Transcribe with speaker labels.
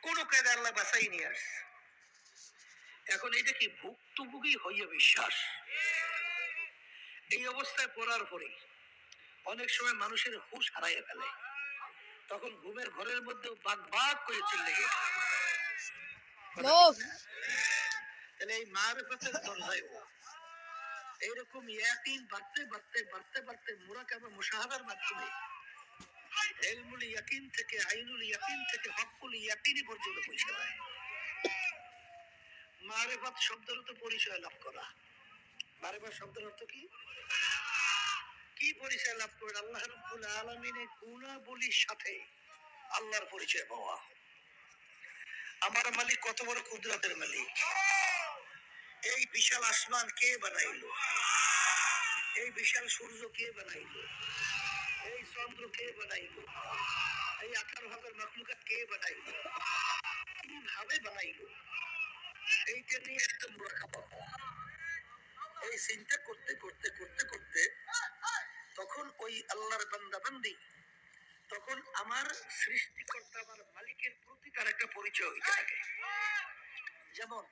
Speaker 1: কোন কায়দা আল্লাহ বাঁচাই নিয়ে আসছে। এখন এটা কি ভুক্তভোগী হইয়া বিশ্বাস। এই অবস্থায় পড়ার পরে অনেক সময় মানুষের হুঁশ হারাইয়া ফেলে, তখন ঘুমের ঘরের মধ্যে বাগ বাগ করে চিল্লে গেছে। তাহলে এই মারিফাতের দরজায় এইরকম ইয়াকিন বাড়তে বাড়তে বাড়তে বাড়তে মুরাকাবা মুশাহাদার মাধ্যমে ইলমুল ইয়াকিন থেকে আইনুল ইয়াকিন থেকে হকুল ইয়াকিনি পর্যন্ত পৌঁছে যায়। মারিফাত শব্দের অর্থ পরিচয় লাভ করা। মারিফাত শব্দের অর্থ কি? কি পরিচয় লাভ করেন? আল্লাহ রাব্বুল আলামিনের গুণাবলীর সাথে আল্লাহর পরিচয় পাওয়া। আমার মালিক কত বড় কুদরতের মালিক। এই বিশাল আসমান কে বানাইলো? এই বিশাল সূর্য কে বানাইলো? এই চন্দ্র কে বানাইলো? এই 18,000 মাখলুকাত কে বানাইলো? কিভাবে বানাইলো? এইটা নিয়ে একটা মুরাকাবা। এই চিন্তা করতে করতে করতে করতে তখন ওই আল্লাহর বান্দা বান্দি তখন আমার সৃষ্টিকর্তা আমার মালিকের প্রতি তার একটা পরিচয় হইতে থাকে। যেমন